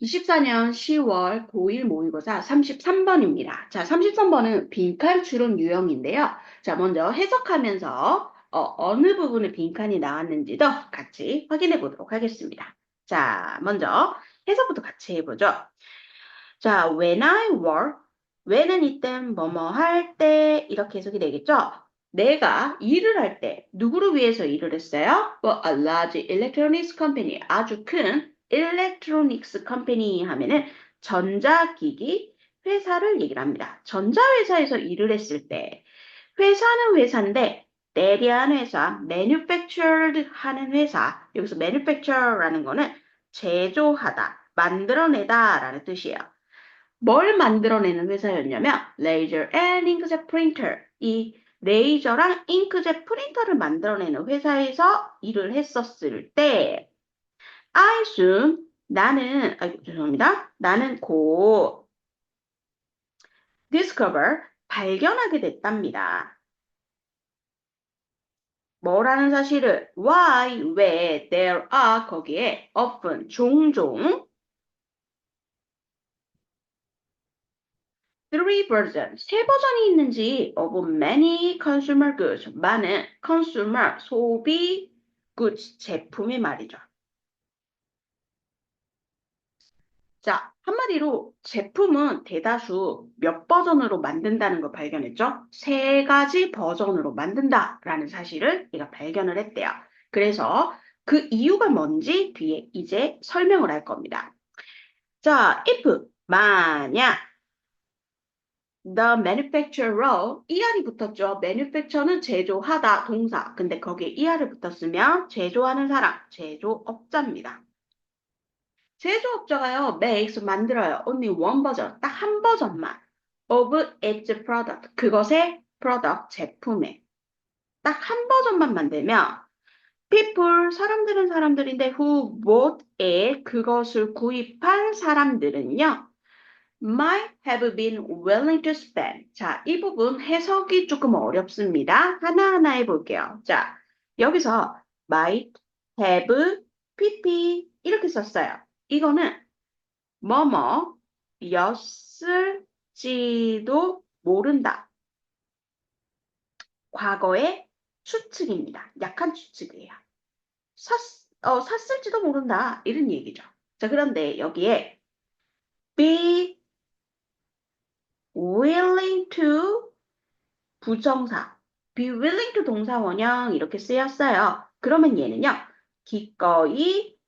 24년 10월 고1 모의고사 33번입니다. 자, 33번은 빈칸 추론 유형인데요. 자, 먼저 해석하면서 어느 부분에 빈칸이 나왔는지도 같이 확인해 보도록 하겠습니다. 자, 먼저 해석부터 같이 해보죠. 자, when I work, when은 이땐 뭐뭐 할 때 이렇게 해석이 되겠죠? 내가 일을 할 때 누구를 위해서 일을 했어요? Well, a large electronics company, 아주 큰 electronics company 하면은 전자기기 회사를 얘기를 합니다. 전자회사에서 일을 했을 때 회사는 회사인데 대리한 회사, manufactured 하는 회사, 여기서 manufacture라는 거는 제조하다, 만들어내다 라는 뜻이에요. 뭘 만들어내는 회사였냐면 레이저 앤 잉크젯 프린터 이 레이저랑 잉크젯 프린터를 만들어내는 회사에서 일을 했었을 때 I soon 나는 죄송합니다. 나는 곧 discover 발견하게 됐답니다. 뭐라는 사실을 why 왜 there are 거기에 often 종종 three version, 세 버전이 있는지 of many consumer goods, 많은 consumer, 소비 goods, 제품의 말이죠. 자, 한마디로 제품은 대다수 몇 버전으로 만든다는 걸 발견했죠? 세 가지 버전으로 만든다라는 사실을 얘가 발견을 했대요. 그래서 그 이유가 뭔지 뒤에 이제 설명을 할 겁니다. 자, if, 만약 The manufacturer, ER이 붙었죠. manufacture는 제조하다, 동사. 근데 거기에 ER이 붙었으면 제조하는 사람, 제조업자입니다. 제조업자가요, makes, 만들어요. only one 버전, 딱 한 버전만. of its product, 그것의 product, 제품에. 딱 한 버전만 만들면 people, 사람들은 사람들인데 who bought it, 그것을 구입한 사람들은요. might have been willing to spend. 자, 이 부분 해석이 조금 어렵습니다. 하나하나 해볼게요. 자, 여기서 might have, pp 이렇게 썼어요. 이거는 뭐뭐였을지도 모른다. 과거의 추측입니다. 약한 추측이에요. 샀을지도 모른다. 이런 얘기죠. 자, 그런데 여기에 be willing to 부정사, be willing to 동사 원형 이렇게 쓰였어요. 그러면 얘는요, 기꺼이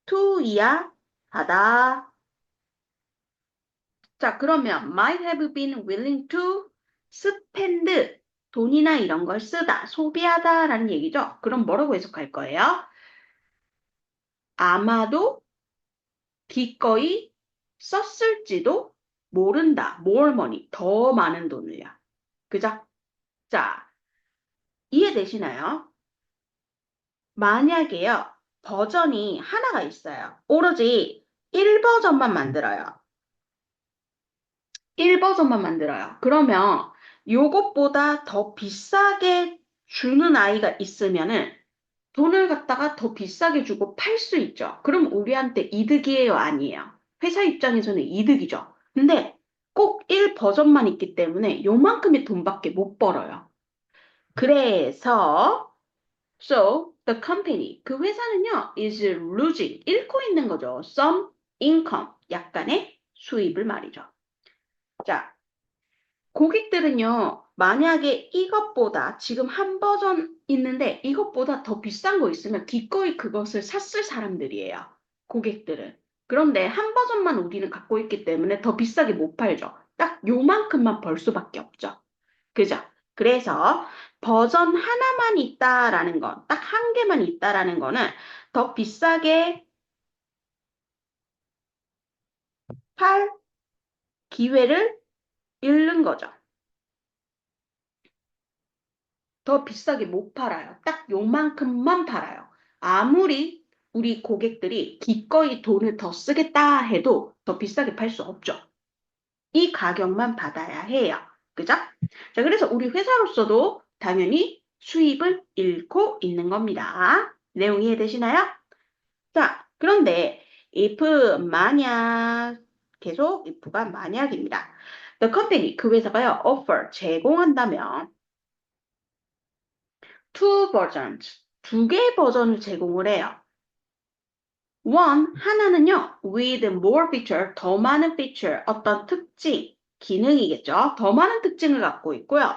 to이야 하다. 자, 그러면 might have been willing to spend 돈이나 이런 걸 쓰다, 소비하다라는 얘기죠. 그럼 뭐라고 해석할 거예요? 아마도 기꺼이 썼을지도 모른다. more money, 더 많은 돈을요. 그죠? 자, 이해되시나요? 만약에요, 버전이 하나가 있어요. 오로지 1버전만 만들어요. 1버전만 만들어요. 그러면 요것보다 더 비싸게 주는 아이가 있으면은 돈을 갖다가 더 비싸게 주고 팔 수 있죠. 그럼 우리한테 이득이에요, 아니에요? 회사 입장에서는 이득이죠. 근데 꼭 1버전만 있기 때문에 요만큼의 돈밖에 못 벌어요. 그래서 So, the company, 그 회사는요, is losing, 잃고 있는 거죠. Some income, 약간의 수입을 말이죠. 자, 고객들은요, 만약에 이것보다 지금 한 버전 있는데 이것보다 더 비싼 거 있으면 기꺼이 그것을 샀을 사람들이에요. 고객들은. 그런데 한 버전만 우리는 갖고 있기 때문에 더 비싸게 못 팔죠. 딱 요만큼만 벌 수밖에 없죠. 그죠? 그래서 버전 하나만 있다라는 건, 딱 한 개만 있다라는 거는 더 비싸게 팔 기회를 잃는 거죠. 더 비싸게 못 팔아요. 딱 요만큼만 팔아요. 아무리 우리 고객들이 기꺼이 돈을 더 쓰겠다 해도 더 비싸게 팔 수 없죠. 이 가격만 받아야 해요. 그죠? 자, 그래서 우리 회사로서도 당연히 수입을 잃고 있는 겁니다. 내용 이해되시나요? 자, 그런데 if 만약 계속 if가 만약입니다. The company 그 회사가요 offer 제공한다면 two versions 두 개의 버전을 제공을 해요. one 하나는요 with more feature 더 많은 feature 어떤 특징 기능이겠죠. 더 많은 특징을 갖고 있고요.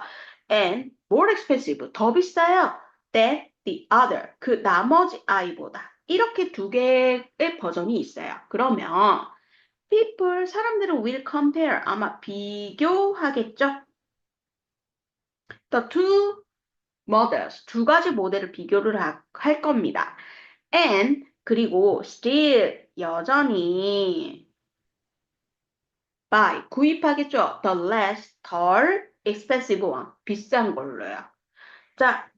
and more expensive 더 비싸요. than the other 그 나머지 아이보다 이렇게 두 개의 버전이 있어요. 그러면 people 사람들은 will compare 아마 비교하겠죠. The two models 두 가지 모델을 비교를 할 겁니다. and 그리고 still 여전히 buy 구입하겠죠. The less 덜 expensive one 비싼 걸로요. 자,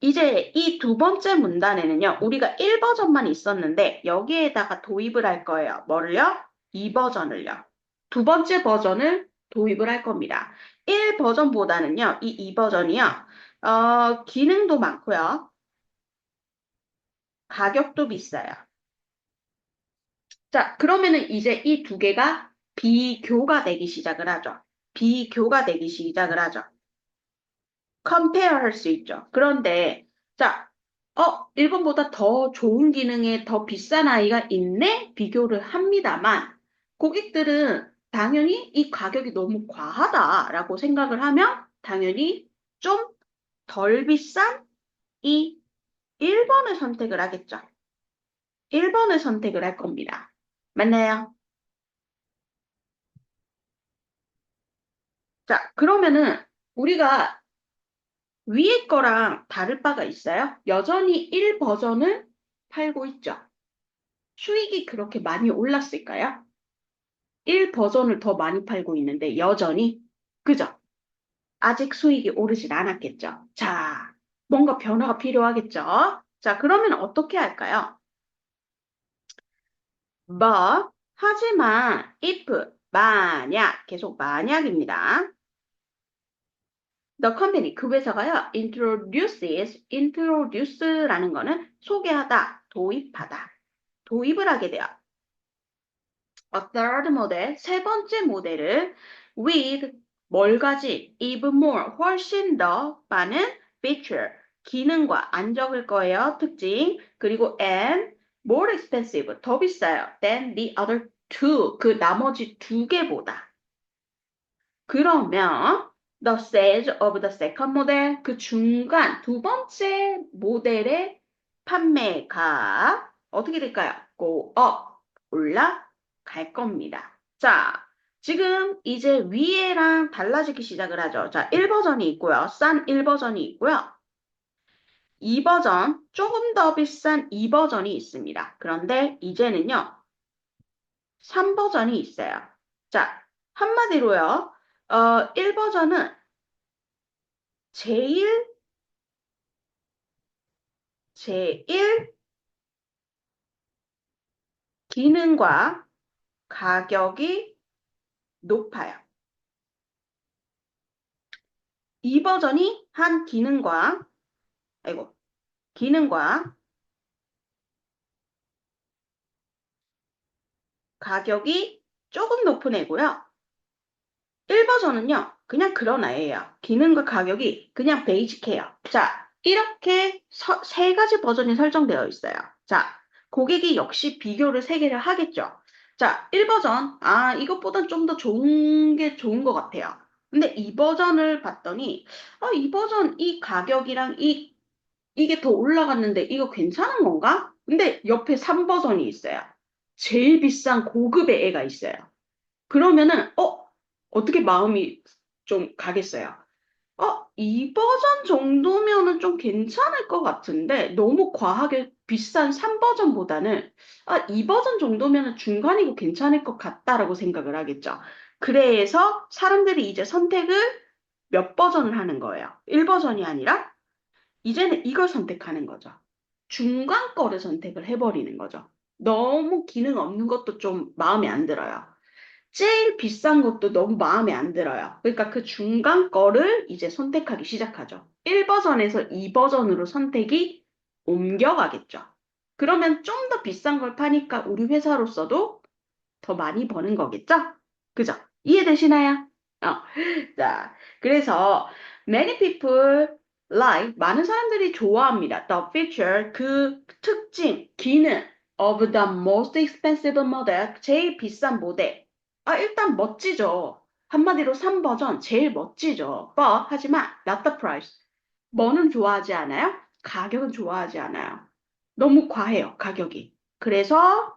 이제 이 두 번째 문단에는요. 우리가 1버전만 있었는데 여기에다가 도입을 할 거예요. 뭐를요? 2버전을요. 두 번째 버전을 도입을 할 겁니다. 1버전보다는요. 이 2버전이요. 기능도 많고요. 가격도 비싸요. 자, 그러면은 이제 이 두 개가 비교가 되기 시작을 하죠. 비교가 되기 시작을 하죠. compare 할 수 있죠. 그런데, 자, 1번보다 더 좋은 기능에 더 비싼 아이가 있네? 비교를 합니다만, 고객들은 당연히 이 가격이 너무 과하다라고 생각을 하면, 당연히 좀 덜 비싼 이 1번을 선택을 하겠죠. 1번을 선택을 할 겁니다. 맞나요? 자, 그러면은 우리가 위에 거랑 다를 바가 있어요? 여전히 1 버전을 팔고 있죠. 수익이 그렇게 많이 올랐을까요? 1 버전을 더 많이 팔고 있는데 여전히 그죠? 아직 수익이 오르진 않았겠죠. 자, 뭔가 변화가 필요하겠죠. 자, 그러면 어떻게 할까요? But 하지만 if 만약 계속 만약입니다. The company 그 회사가요 introduce라는 거는 소개하다, 도입하다, 도입을 하게 돼요. A third model 세 번째 모델을 with 뭘 가진 even more 훨씬 더 많은 feature 기능과 안 적을 거예요 특징 그리고 and more expensive 더 비싸요 than the other two 그 나머지 두 개보다. 그러면 the sales of the second model 그 중간 두 번째 모델의 판매가 어떻게 될까요? go up 올라갈 겁니다. 자, 지금 이제 위에랑 달라지기 시작을 하죠. 자, 1버전이 있고요. 싼 1버전이 있고요. 2버전 조금 더 비싼 2버전이 있습니다. 그런데 이제는요. 3버전이 있어요. 자, 한마디로요. 1버전은 제일 기능과 가격이 높아요. 이 버전이 한 기능과 가격이 조금 높은 애고요. 1버전은요, 그냥 그런 애예요. 기능과 가격이 그냥 베이직해요. 자, 이렇게 세 가지 버전이 설정되어 있어요. 자, 고객이 역시 비교를 세 개를 하겠죠. 자, 1버전, 이것보단 좀 더 좋은 게 좋은 것 같아요. 근데 2버전을 봤더니, 이 버전, 이 가격이랑 이게 더 올라갔는데 이거 괜찮은 건가? 근데 옆에 3버전이 있어요. 제일 비싼 고급의 애가 있어요. 그러면은, 어떻게 마음이 좀 가겠어요? 2버전 정도면은 좀 괜찮을 것 같은데, 너무 과하게 비싼 3버전보다는, 2버전 정도면은 중간이고 괜찮을 것 같다라고 생각을 하겠죠. 그래서 사람들이 이제 선택을 몇 버전을 하는 거예요. 1버전이 아니라, 이제는 이걸 선택하는 거죠. 중간 거를 선택을 해버리는 거죠. 너무 기능 없는 것도 좀 마음에 안 들어요. 제일 비싼 것도 너무 마음에 안 들어요. 그러니까 그 중간 거를 이제 선택하기 시작하죠. 1버전에서 2버전으로 선택이 옮겨가겠죠. 그러면 좀 더 비싼 걸 파니까 우리 회사로서도 더 많이 버는 거겠죠? 그죠? 이해되시나요? 어. 자, 그래서 many people like 많은 사람들이 좋아합니다. The feature 그 특징, 기능 of the most expensive model 제일 비싼 모델. 아, 일단 멋지죠. 한마디로 3버전 제일 멋지죠. But 하지만 not the price. 뭐는 좋아하지 않아요? 가격은 좋아하지 않아요. 너무 과해요, 가격이. 그래서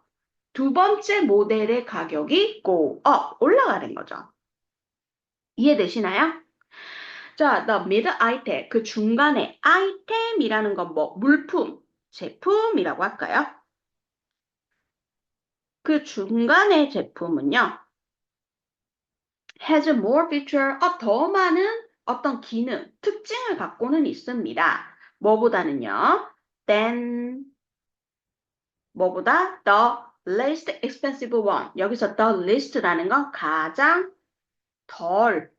두 번째 모델의 가격이 go up, 올라가는 거죠. 이해되시나요? 자, the middle item, 그 중간에 아이템이라는 건 뭐, 물품, 제품이라고 할까요? 그 중간의 제품은요, has more feature, 더 많은 어떤 기능, 특징을 갖고는 있습니다. 뭐보다는요, than, 뭐보다 the least expensive one. 여기서 the least라는 건 가장 덜,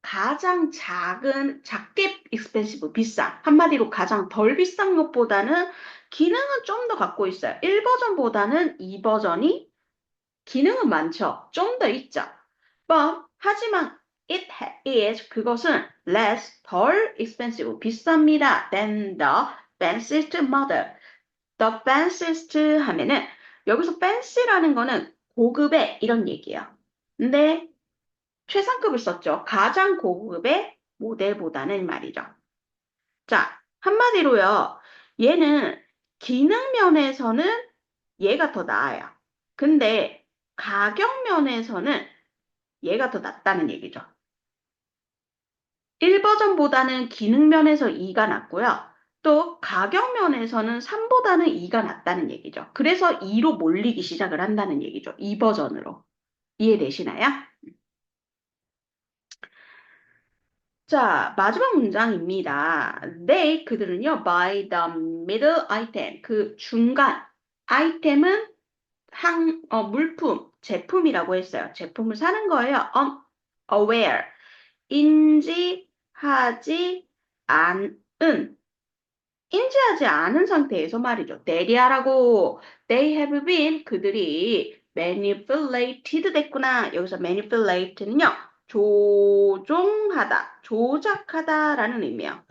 가장 작은, 작게 expensive, 비싼. 한마디로 가장 덜 비싼 것보다는 기능은 좀 더 갖고 있어요. 1버전보다는 2버전이 기능은 많죠. 좀 더 있죠. But, 하지만 it is, 그것은 less, 덜 expensive, 비쌉니다. than the fanciest model. The fanciest 하면은 여기서 fancy라는 거는 고급의 이런 얘기예요. 근데 최상급을 썼죠. 가장 고급의 모델보다는 말이죠. 자, 한마디로요. 얘는 기능 면에서는 얘가 더 나아요. 근데 가격 면에서는 얘가 더 낫다는 얘기죠. 1버전보다는 기능 면에서 2가 낫고요. 또 가격 면에서는 3보다는 2가 낫다는 얘기죠. 그래서 2로 몰리기 시작을 한다는 얘기죠. 2버전으로. 이해되시나요? 자, 마지막 문장입니다. They, 그들은요, by the middle item, 그 중간, 아이템은 물품, 제품이라고 했어요. 제품을 사는 거예요. aware, 인지하지 않은, 인지하지 않은 상태에서 말이죠. 대리하라고, they have been, 그들이 manipulated 됐구나. 여기서 manipulate는요, 조종하다, 조작하다라는 의미예요.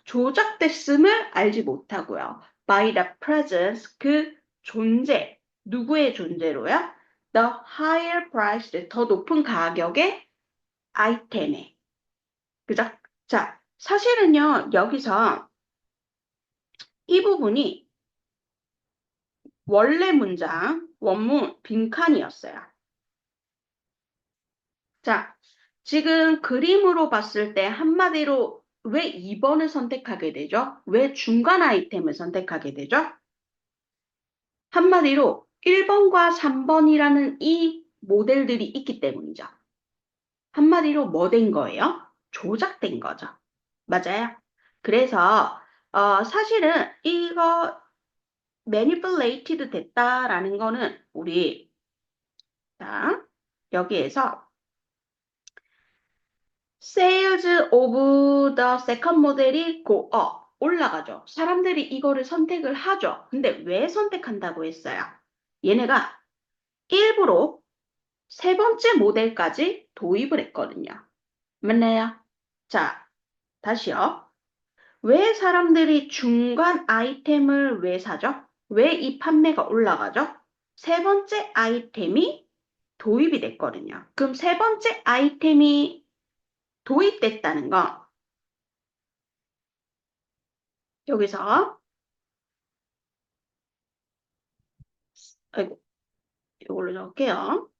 조작됐음을 알지 못하고요. by the presence, 그 존재, 누구의 존재로요? the higher price, 더 높은 가격의 아이템에. 그죠? 자, 사실은요, 여기서 이 부분이 원래 문장, 원문, 빈칸이었어요. 자, 지금 그림으로 봤을 때 한마디로 왜 2번을 선택하게 되죠? 왜 중간 아이템을 선택하게 되죠? 한마디로 1번과 3번이라는 이 모델들이 있기 때문이죠. 한마디로 뭐 된 거예요? 조작된 거죠. 맞아요. 그래서 사실은 이거 manipulated 됐다라는 거는 우리 자, 여기에서 sales of the second 모델이 go up, 올라가죠. 사람들이 이거를 선택을 하죠. 근데 왜 선택한다고 했어요? 얘네가 일부러 세 번째 모델까지 도입을 했거든요. 맞나요? 자, 다시요. 왜 사람들이 중간 아이템을 왜 사죠? 왜 이 판매가 올라가죠? 세 번째 아이템이 도입이 됐거든요. 그럼 세 번째 아이템이 도입됐다는 건 여기서 아이고 이걸로 적을게요.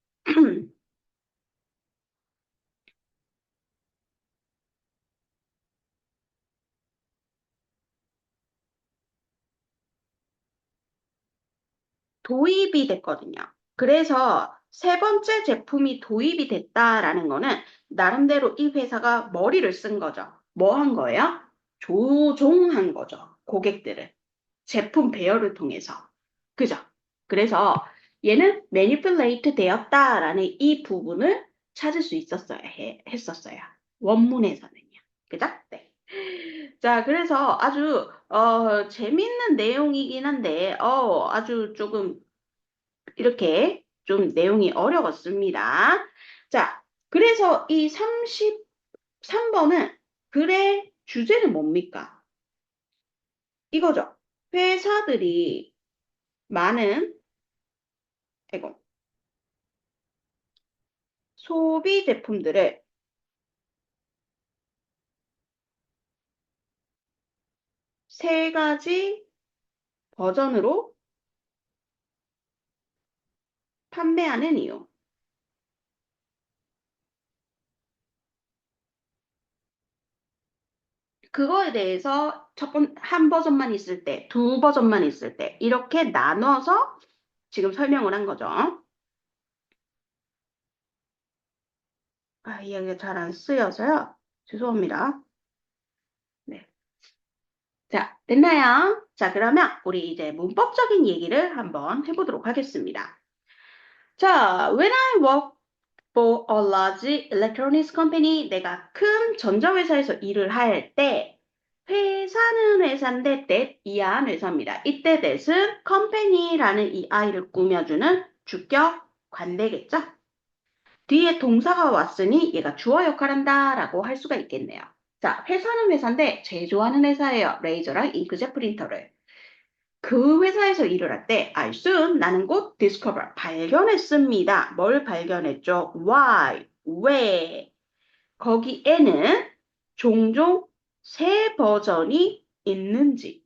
도입이 됐거든요. 그래서 세 번째 제품이 도입이 됐다라는 거는 나름대로 이 회사가 머리를 쓴 거죠. 뭐 한 거예요? 조종한 거죠. 고객들을. 제품 배열을 통해서. 그죠? 그래서 얘는 manipulate 되었다라는 이 부분을 찾을 수 있었어요. 했었어요. 원문에서는요. 그죠? 네. 자, 그래서 아주 재밌는 내용이긴 한데 아주 조금 이렇게 좀 내용이 어려웠습니다. 자, 그래서 이 33번은 글의 주제는 뭡니까? 이거죠. 회사들이 많은 아이고, 소비 제품들을 세 가지 버전으로 판매하는 이유. 그거에 대해서 한 버전만 있을 때, 두 버전만 있을 때, 이렇게 나눠서 지금 설명을 한 거죠. 아, 이야기가 잘 안 쓰여서요. 죄송합니다. 네. 자, 됐나요? 자, 그러면 우리 이제 문법적인 얘기를 한번 해보도록 하겠습니다. 자, when I work for a large electronics company, 내가 큰 전자회사에서 일을 할 때, 회사는 회사인데 that 이하한 회사입니다. 이때 that은 company라는 이 아이를 꾸며주는 주격 관대겠죠? 뒤에 동사가 왔으니 얘가 주어 역할한다 라고 할 수가 있겠네요. 자, 회사는 회사인데 제일 좋아하는 회사예요. 레이저랑 잉크젯 프린터를. 그 회사에서 일을 할 때 I soon 나는 곧 discover 발견했습니다. 뭘 발견했죠? Why? 왜? 거기에는 종종 새 버전이 있는지.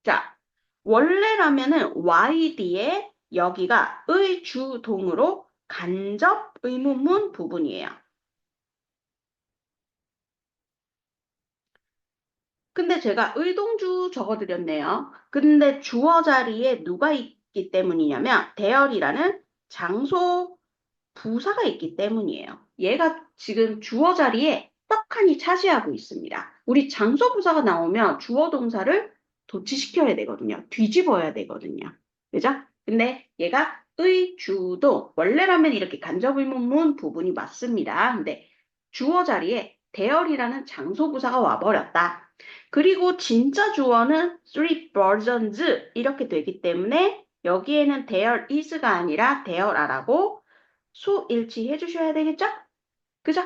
자, 원래라면은 y 뒤에 여기가 의 주동으로 간접 의문문 부분이에요. 근데 제가 의동주 적어드렸네요. 근데 주어 자리에 누가 있기 때문이냐면 대열이라는 장소 부사가 있기 때문이에요. 얘가 지금 주어 자리에 떡하니 차지하고 있습니다. 우리 장소 부사가 나오면 주어 동사를 도치시켜야 되거든요. 뒤집어야 되거든요. 그죠? 근데 얘가 의주도 원래라면 이렇게 간접의문문 부분이 맞습니다. 근데 주어 자리에 대열이라는 장소 부사가 와버렸다. 그리고 진짜 주어는 three versions 이렇게 되기 때문에 여기에는 there is가 아니라 there are라고 수일치 해주셔야 되겠죠? 그죠?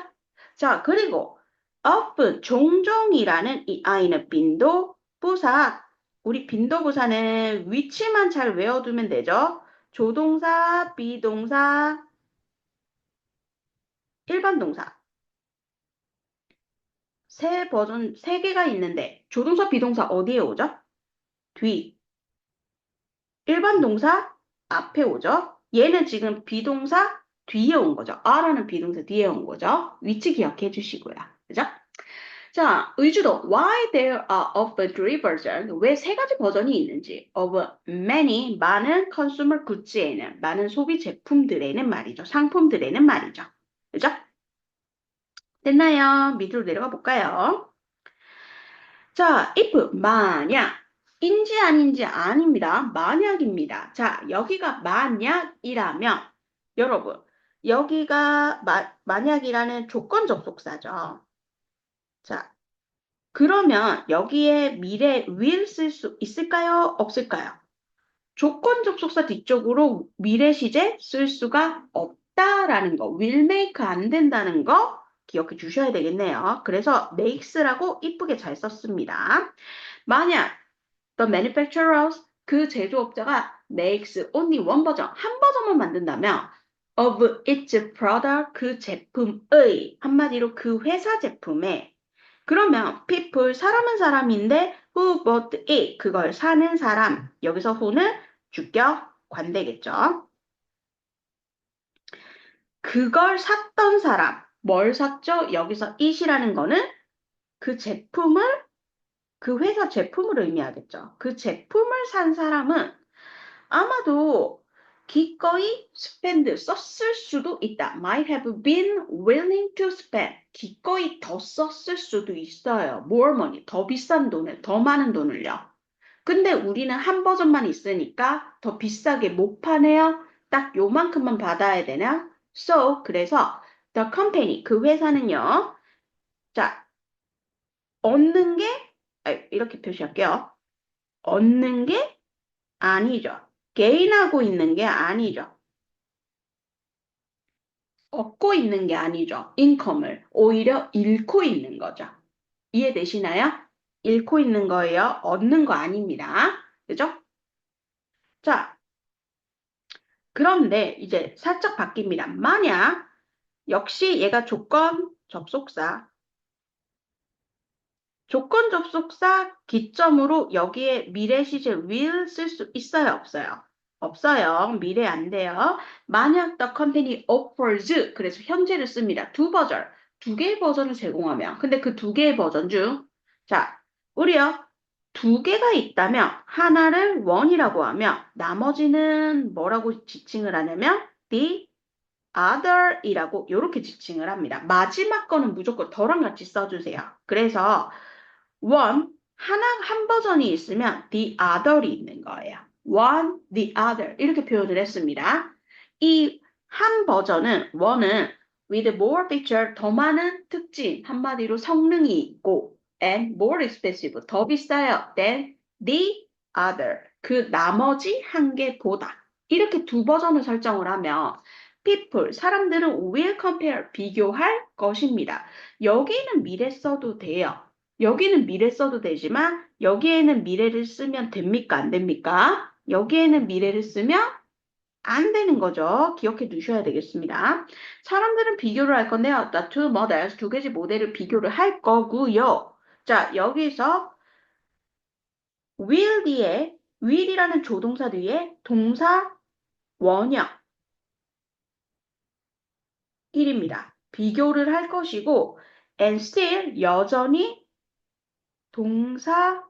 자, 그리고 often, 종종이라는 이 아이는 빈도 부사. 우리 빈도 부사는 위치만 잘 외워두면 되죠? 조동사, 비동사, 일반 동사. 세 버전, 세 개가 있는데 조동사, 비동사 어디에 오죠? 뒤. 일반 동사 앞에 오죠? 얘는 지금 비동사 뒤에 온 거죠. R라는 비동사 뒤에 온 거죠. 위치 기억해 주시고요. 그죠? 자, 의주도 why there are of three versions 왜 세 가지 버전이 있는지 of many 많은 consumer goods에는 많은 소비 제품들에는 말이죠. 상품들에는 말이죠. 그죠? 됐나요? 밑으로 내려가 볼까요? 자, if 만약 인지 아닌지 아닙니다. 만약입니다. 자, 여기가 만약이라면 여러분 여기가 만약이라는 조건 접속사죠. 자, 그러면 여기에 미래 will 쓸 수 있을까요? 없을까요? 조건 접속사 뒤쪽으로 미래 시제 쓸 수가 없다라는 거, will make 안 된다는 거 기억해 주셔야 되겠네요. 그래서 makes라고 이쁘게 잘 썼습니다. 만약 the manufacturers 그 제조업자가 makes only one 버전, 한 버전만 만든다면 of its product 그 제품의 한마디로 그 회사 제품에 그러면 people 사람은 사람인데 who bought it 그걸 사는 사람 여기서 who는 주격 관대겠죠. 그걸 샀던 사람 뭘 샀죠? 여기서 it이라는 거는 그 제품을 그 회사 제품을 의미하겠죠. 그 제품을 산 사람은 아마도 기꺼이 spend 썼을 수도 있다. might have been willing to spend. 기꺼이 더 썼을 수도 있어요. more money. 더 비싼 돈을, 더 많은 돈을요. 근데 우리는 한 버전만 있으니까 더 비싸게 못 파네요. 딱 요만큼만 받아야 되나? So, 그래서 the company, 그 회사는요. 자, 얻는 게, 이렇게 표시할게요. 얻는 게 아니죠. 개인하고 있는 게 아니죠. 얻고 있는 게 아니죠. 인컴을. 오히려 잃고 있는 거죠. 이해되시나요? 잃고 있는 거예요. 얻는 거 아닙니다. 그죠? 자, 그런데 이제 살짝 바뀝니다. 만약 역시 얘가 조건 접속사 기점으로 여기에 미래 시제 will 쓸 수 있어요, 없어요? 없어요. 미래 안 돼요. 만약 the company offers, 그래서 현재를 씁니다. 두 개의 버전을 제공하면. 근데 그 두 개의 버전 중, 자, 우리요, 두 개가 있다면 하나를 one이라고 하면 나머지는 뭐라고 지칭을 하냐면 the other이라고 이렇게 지칭을 합니다. 마지막 거는 무조건 더랑 같이 써주세요. 그래서 one, 한 버전이 있으면 the other이 있는 거예요. one, the other 이렇게 표현을 했습니다. 이 한 버전은 one은 with more feature 더 많은 특징 한마디로 성능이 있고 and more expensive 더 비싸요 than the other 그 나머지 한 개보다 이렇게 두 버전을 설정을 하면 people 사람들은 will compare 비교할 것입니다. 여기는 미래 써도 돼요. 여기는 미래 써도 되지만 여기에는 미래를 쓰면 됩니까? 안 됩니까? 여기에는 미래를 쓰면 안 되는 거죠. 기억해 두셔야 되겠습니다. 사람들은 비교를 할 건데요. The two models, 두 가지 모델을 비교를 할 거고요. 자, 여기서 will 뒤에 will이라는 조동사 뒤에 동사 원형 1입니다. 비교를 할 것이고 and still 여전히 동사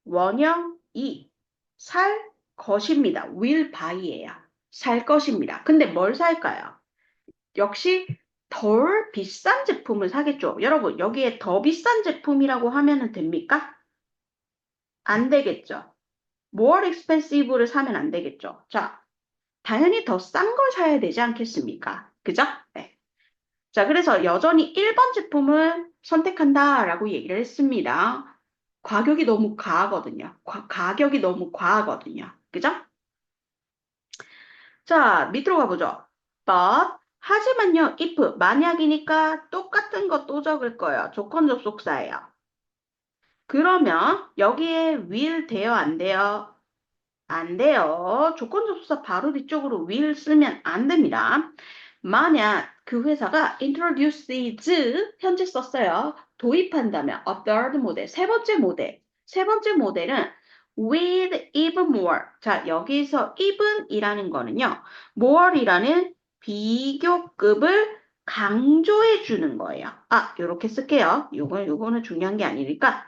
원형 2. 살 것입니다. will buy예요. 살 것입니다. 근데 뭘 살까요? 역시 덜 비싼 제품을 사겠죠. 여러분, 여기에 더 비싼 제품이라고 하면 됩니까? 안 되겠죠. more expensive를 사면 안 되겠죠. 자, 당연히 더 싼 걸 사야 되지 않겠습니까? 그죠? 네. 자, 그래서 여전히 1번 제품을 선택한다라고 얘기를 했습니다. 가격이 너무 과하거든요. 가격이 너무 과하거든요. 그죠? 자, 밑으로 가보죠. but, 하지만요, if, 만약이니까 똑같은 거 또 적을 거예요. 조건 접속사예요. 그러면 여기에 will 돼요, 안 돼요? 안 돼요. 조건 접속사 바로 뒤쪽으로 will 쓰면 안 됩니다. 만약 그 회사가 introduces 현재 썼어요. 도입한다면 a third 모델, 세 번째 모델은 with even more. 자, 여기서 even이라는 거는요. more이라는 비교급을 강조해 주는 거예요. 아, 요렇게 쓸게요. 요거는 중요한 게 아니니까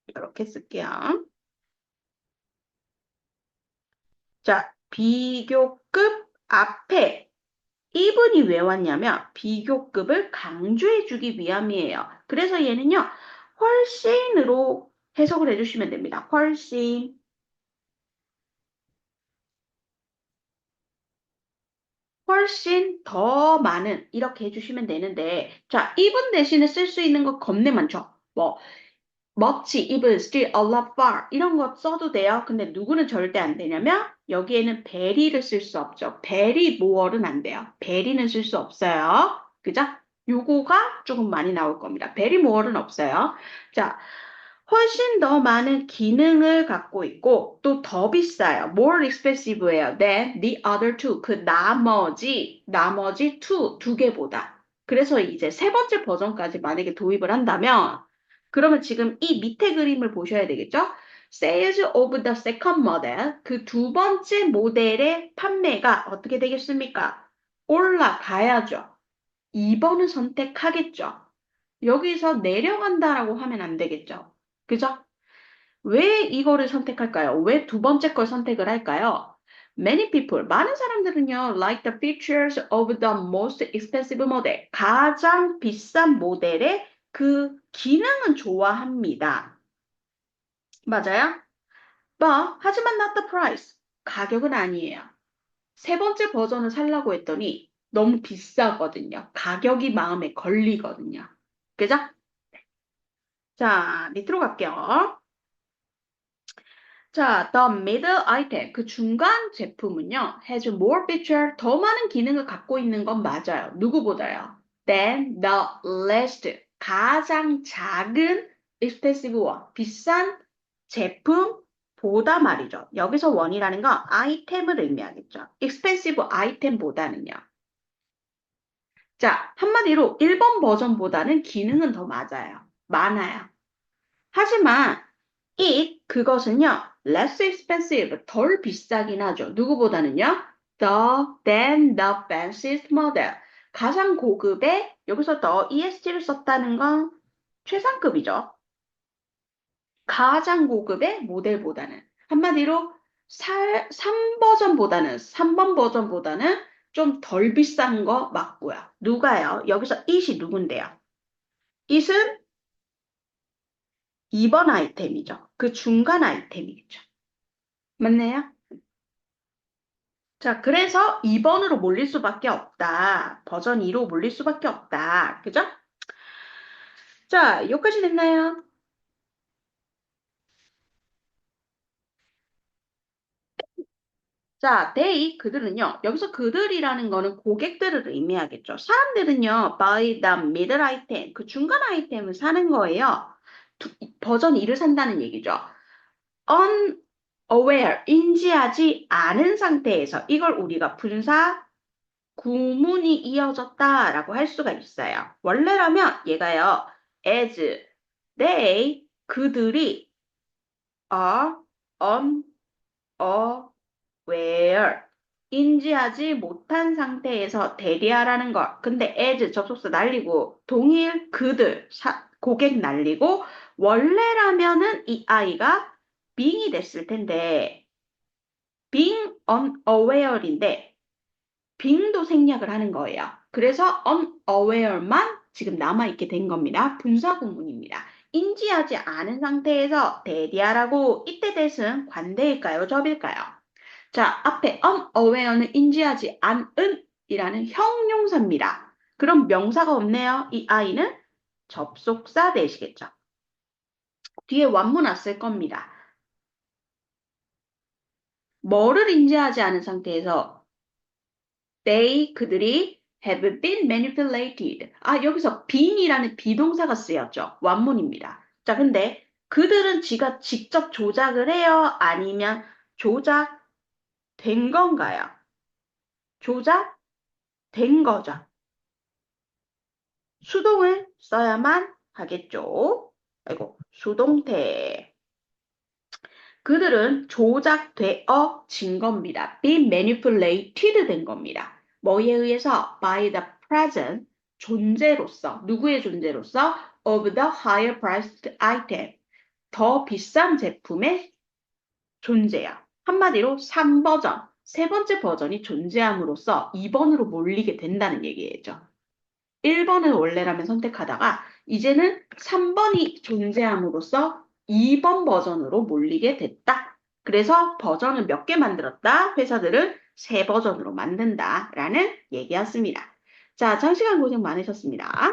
이렇게 쓸게요. 자, 비교급 앞에 이분이 왜 왔냐면 비교급을 강조해주기 위함이에요. 그래서 얘는요, 훨씬으로 해석을 해주시면 됩니다. 훨씬 더 많은 이렇게 해주시면 되는데 자, 이분 대신에 쓸 수 있는 거 겁내 많죠. 뭐 much, even, still, a lot, far 이런 거 써도 돼요. 근데 누구는 절대 안 되냐면 여기에는 very를 쓸 수 없죠. very more는 안 돼요. very는 쓸 수 없어요. 그죠? 요거가 조금 많이 나올 겁니다. very more는 없어요. 자, 훨씬 더 많은 기능을 갖고 있고 또 더 비싸요. more expensive예요. than the other two. 그 나머지 두 개보다. 그래서 이제 세 번째 버전까지 만약에 도입을 한다면 그러면 지금 이 밑에 그림을 보셔야 되겠죠? Sales of the second model, 그 두 번째 모델의 판매가 어떻게 되겠습니까? 올라가야죠. 2번을 선택하겠죠. 여기서 내려간다라고 하면 안 되겠죠. 그죠? 왜 이거를 선택할까요? 왜 두 번째 걸 선택을 할까요? Many people, 많은 사람들은요, like the features of the most expensive model, 가장 비싼 모델의 그 기능은 좋아합니다. 맞아요? 하지만 not the price. 가격은 아니에요. 세 번째 버전을 살라고 했더니 너무 비싸거든요. 가격이 마음에 걸리거든요. 그죠? 자, 밑으로 갈게요. 자, the middle item, 그 중간 제품은요, has more feature, 더 많은 기능을 갖고 있는 건 맞아요. 누구보다요? Than the least, 가장 작은 expensive one, 비싼 제품보다 말이죠. 여기서 원이라는 건 아이템을 의미하겠죠. expensive 아이템보다는요. 자, 한마디로 1번 버전보다는 기능은 더 맞아요. 많아요. 하지만 그것은요, less expensive, 덜 비싸긴 하죠. 누구보다는요, than the fanciest model. 가장 고급의, 여기서 더 EST를 썼다는 건 최상급이죠. 가장 고급의 모델보다는. 한마디로 3번 버전보다는 좀 덜 비싼 거 맞고요. 누가요? 여기서 it이 누군데요? it은 2번 아이템이죠. 그 중간 아이템이겠죠. 맞네요? 자, 그래서 2번으로 몰릴 수밖에 없다. 버전 2로 몰릴 수밖에 없다. 그죠? 자, 여기까지 됐나요? 자, they, 그들은요. 여기서 그들이라는 거는 고객들을 의미하겠죠. 사람들은요, buy the middle item, 그 중간 아이템을 사는 거예요. 버전 2를 산다는 얘기죠. unaware, 인지하지 않은 상태에서 이걸 우리가 분사 구문이 이어졌다라고 할 수가 있어요. 원래라면 얘가요, as they, 그들이 are unaware, 인지하지 못한 상태에서 대리하라는 것. 근데 as 접속사 날리고 동일 그들 고객 날리고 원래라면은 이 아이가 being이 됐을 텐데 being unaware인데 빙도 생략을 하는 거예요. 그래서 unaware만 지금 남아있게 된 겁니다. 분사구문입니다. 인지하지 않은 상태에서 대디하라고 이때 대신 관대일까요? 접일까요? 자, 앞에 unaware는 인지하지 않은 이라는 형용사입니다. 그럼 명사가 없네요. 이 아이는 접속사 되시겠죠. 뒤에 완문 왔을 겁니다. 뭐를 인지하지 않은 상태에서 그들이 have been manipulated. 아, 여기서 been이라는 비동사가 쓰였죠. 완문입니다. 자, 근데 그들은 지가 직접 조작을 해요? 아니면 조작된 건가요? 조작된 거죠. 수동을 써야만 하겠죠. 아이고, 수동태. 그들은 조작되어진 겁니다. be manipulated 된 겁니다. 뭐에 의해서? by the present, 존재로서, 누구의 존재로서? of the higher priced item, 더 비싼 제품의 존재야. 한마디로 3버전, 세 번째 버전이 존재함으로써 2번으로 몰리게 된다는 얘기죠. 1번을 원래라면 선택하다가 이제는 3번이 존재함으로써 2번 버전으로 몰리게 됐다. 그래서 버전을 몇 개 만들었다? 회사들은 세 버전으로 만든다라는 얘기였습니다. 자, 장시간 고생 많으셨습니다.